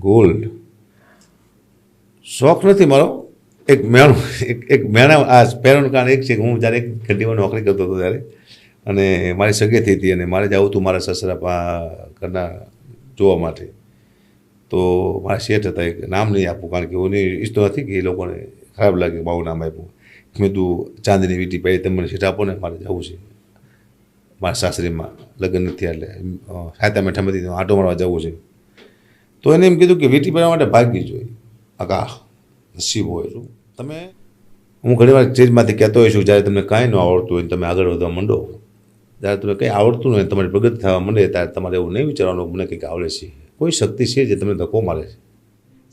Gold શોખ નથી મારો. એક મેણું એક મેણા આ પહેરવાનું કારણ એક છે કે હું જ્યારે એક ઘંટીમાં નોકરી કરતો હતો ત્યારે, અને મારી સગેથી હતી અને મારે જવું હતું મારા સસરા ઘરના જોવા માટે. તો મારા શેઠ હતા, એક નામ નહીં આપવું કારણ કે હું ઈચ્છતો નથી કે એ લોકોને ખરાબ લાગે મારું નામ આપ્યું. મેં તું ચાંદીની વીંટી પહેરી તમે મને શેઠ આપો ને, મારે જવું છે મારા સાસરીમાં, લગ્ન નથી એટલે સાયતા મેઠામાંથી આંટો મારવા જવું છે. તો એને એમ કીધું કે વીંટી પહેરવા માટે ભાગી જોઈએ. આકા નસીબ હોય શું તમે. હું ઘણીવાર સ્ટેજમાંથી કહેતો હોઈશું, જ્યારે તમને કાંઈ ન આવડતું હોય તમે આગળ વધવા માંડો, જ્યારે તમને કંઈ આવડતું નહીં તમારી પ્રગતિ થવા માંડે ત્યારે તમારે એવું નહીં વિચારવાનું મને કંઈક આવડે છે. કોઈ શક્તિ છે જે તમને ધક્કો મારે છે.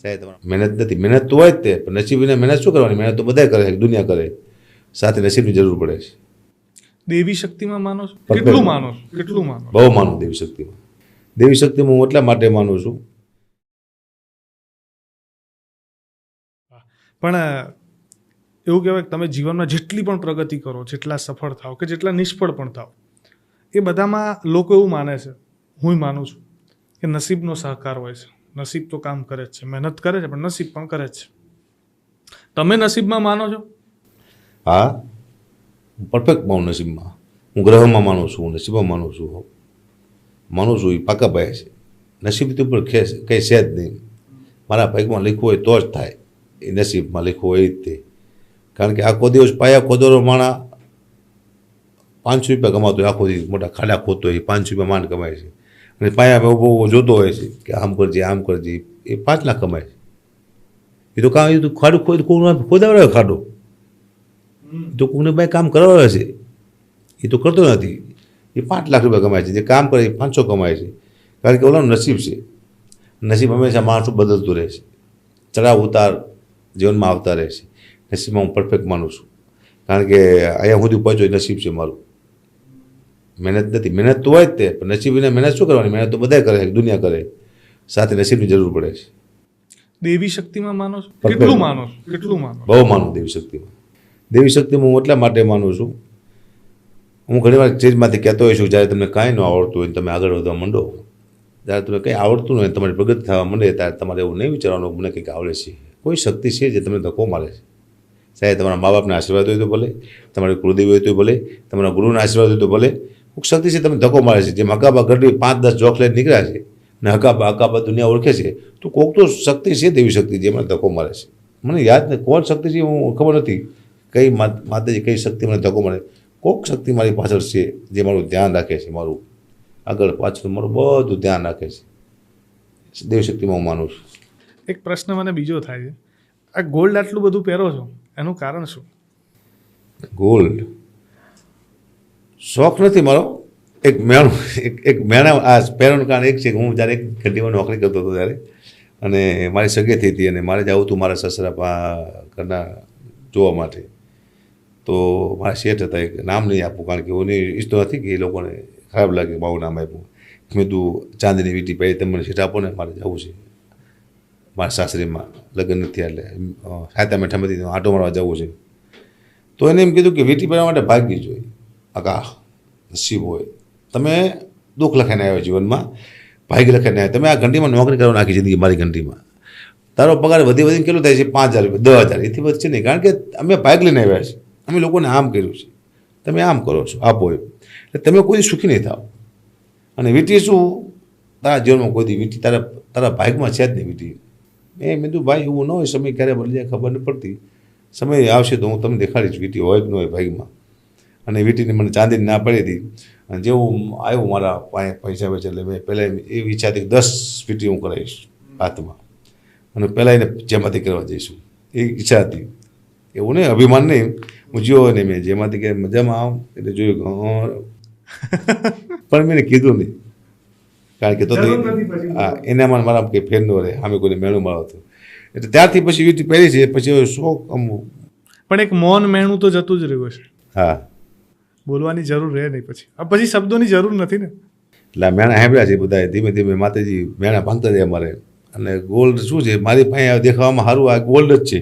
સાહેબ તમારે મહેનત નથી, મહેનત તો હોય જ તે, પણ નસીબ વિના મહેનત શું કરવાની? મહેનત તો બધા કરે, દુનિયા કરે, સાથે નસીબની જરૂર પડે છે. દેવી શક્તિમાં માનો છો? કેટલું માનો છો? કેટલું માનો? બહુ માનું દેવી શક્તિમાં. દેવી શક્તિમાં હું એટલા માટે માનું છું. પણ એવું કહેવાય કે તમે જીવનમાં જેટલી પણ પ્રગતિ કરો, જેટલા સફળ થાવ કે જેટલા નિષ્ફળ પણ થાવ, એ બધામાં લોકો એવું માને છે, હું માનું છું, કે નસીબનો સહકાર હોય છે. નસીબ તો કામ કરે જ છે, મહેનત કરે છે, પણ નસીબ પણ કરે જ છે. તમે નસીબમાં માનો છો? હા, હું પરફેક્ટ માનું નસીબમાં. હું ગ્રહમાં માનું છું, હું નસીબમાં માનું છું. એ પાકા પાય છે. નસીબ ઉપર કંઈ છે જ નહીં. મારા ભાગમાં લખ્યું હોય તો જ થાય, એ નસીબમાં લખ્યું હોય જ તે. કારણ કે આખો દિવસ પાયા ખોદરો માણા 500 રૂપિયા કમાતો હોય, આખો દિવસ મોટા ખાડા ખોદતો હોય, 500 રૂપિયા માંડ કમાય છે. અને પાયા ઊભો જોતો હોય છે કે આમ કરજે, એ 5 લાખ કમાય છે. એ તો કામ, એ તો ખાડું ખોદાવડાવે ખાડો, એ તો કોઈને ભાઈ કામ કરાવે છે, એ તો કરતો નથી. એ 5 લાખ રૂપિયા કમાય છે, જે કામ કરે એ 500 કમાય છે. કારણ કે ઓલાનું નસીબ છે. નસીબ હંમેશા માણસો બદલતું રહે છે, ચડાવ ઉતાર જીવનમાં આવતા રહે છે. નસીબમાં હું પરફેક્ટ માનું છું, કારણ કે અહીંયા સુધી પહોંચ્યો નસીબ છે મારું. મહેનત નથી, મહેનત તો હોય જ તે, પણ નસીબ વિના મહેનત શું કરવાની? મહેનત તો બધા કરે, દુનિયા કરે, સાથે નસીબની જરૂર પડે છે. દેવી શક્તિમાં માનો છો? કેટલું માનો છો? કેટલું માનો? બહુ માનું દેવી શક્તિમાં. દેવી શક્તિમાં હું એટલા માટે માનું છું. હું ઘણીવાર સ્ટેજમાંથી કહેતો હોઈશું, જ્યારે તમને કાંઈ ન આવડતું હોય તમે આગળ વધવા માંડો, જ્યારે તમને કંઈ આવડતું નહીં તમારી પ્રગતિ થવા માંડે ત્યારે તમારે એવું નહીં વિચારવાનું મને કંઈક આવડે છે. કોઈ શક્તિ છે જે તમને ધક્કો મારે છે. સાહેબ તમારા મા બાપના આશીર્વાદ હોય તો ભલે, તમારી કુળદેવી હોય તો ભલે, તમારા ગુરુના આશીર્વાદ હોય તો ભલે, કોઈક શક્તિ છે તમને ધક્કો મારે છે. જેમ હકાબા ગઢવી 5-10 ચોકલેટ નીકળ્યા છે ને હકાબા દુનિયા ઓળખે છે, તો કોઈક તો શક્તિ છે, દેવી શક્તિ જે મને ધક્કો મારે છે. મને યાદ નહીં કોણ શક્તિ છે, હું ખબર નથી કઈ માતાજી કઈ શક્તિ મને ધક્કો મારે. કોઈક શક્તિ મારી પાછળ છે જે મારું ધ્યાન રાખે છે, મારું આગળ પાછળ મારું બધું ધ્યાન રાખે છે. દેવી શક્તિમાં હું માનું છું. એક પ્રશ્ન મને બીજો થાય છે, આ ગોલ્ડ આટલું બધું પહેરો છો, એનું કારણ શું? ગોલ્ડ શોખ નથી મારો. એક મેણું એક મેણા આ પહેરવાનું કારણ એક છે કે હું જ્યારે એક ઘંટીમાં નોકરી કરતો હતો ત્યારે, અને મારી સગેથી હતી અને મારે જવું હતું મારા સસરા ઘરના જોવા માટે. તો મારા શેઠ હતા, એક નામ નહીં આપવું કારણ કે હું ઈચ્છતો નથી કે એ લોકોને ખરાબ લાગે મારું નામ આપ્યું. મેં તું ચાંદીની વીંટી પહેરી તમે મને શેઠ આપો ને, મારે જવું છે મારા સાસરીમાં, લગ્ન નથી એટલે સાયતા મેઠામાંથી આંટો મારવા જવું છે. તો એને એમ કીધું કે વીંટી પહેરવા માટે ભાગી જોઈએ. આકા નસીબ હોય. તમે દુઃખ લખાઈને આવ્યો જીવનમાં, ભાગ્ય લખાઈને આવ્યા. તમે આ ઘંટીમાં નોકરી કરવા નાખી જિંદગી મારી ઘંટીમાં. તારો પગાર વધી વધીને કેટલું થાય છે? 5,000 રૂપિયા, 10,000, એથી વધશે નહીં. કારણ કે અમે ભાગ લઈને આવ્યા છે, અમે લોકોને આમ કર્યું છે, તમે આમ કરો છો, આપો એમ. એટલે તમે કોઈ સુખી નહીં થાવ. અને વીંટી શું તારા જીવનમાં કોઈ દી વીંટી તારા ભાગમાં છે જ નહીં વીંટી. મેં કીધું ભાઈ એવું ન હોય, સમય ક્યારે બદલી જાય ખબર નહીં પડતી. સમય આવશે તો હું તમને દેખાડીશ વીંટી હોય કે ન હોય ભાગમાં. અને વીંટીને મને ચાંદીની ના પડી હતી. અને જેવું આવ્યું મારા પૈસા વેચે એટલે મેં પહેલાં એવી ઈચ્છા હતી કે 10 વીંટી હું કરાવીશ હાથમાં, અને પહેલાં એને જેમાંથી કરવા જઈશું, એ ઈચ્છા હતી. એવું નહીં, અભિમાન નહીં, હું જીવો નહીં. મેં જેમાંથી કે મજામાં આવું એટલે જોયું કે પણ મેં કીધું નહીં, કારણ કે તો હા એનામાં મારા કંઈ ફેર ન રહે, સામે કોઈને મેળું મારો હતો. એટલે ત્યારથી પછી વીંટી પહેરી છે. પછી શોખ પણ એક મૌન મેણું તો જતું જ રહ્યું છે. હા, બોલવાની જરૂર રહે નહીં પછી શબ્દોની જરૂર નથી ને. એટલે મેણા સાંભળ્યા છે બધાએ. ધીમે ધીમે માતાજી મેણા ભાંગતા જાય અમારે. અને ગોલ્ડ શું છે મારી પાસે દેખાવામાં સારું, આ ગોલ્ડ જ છે.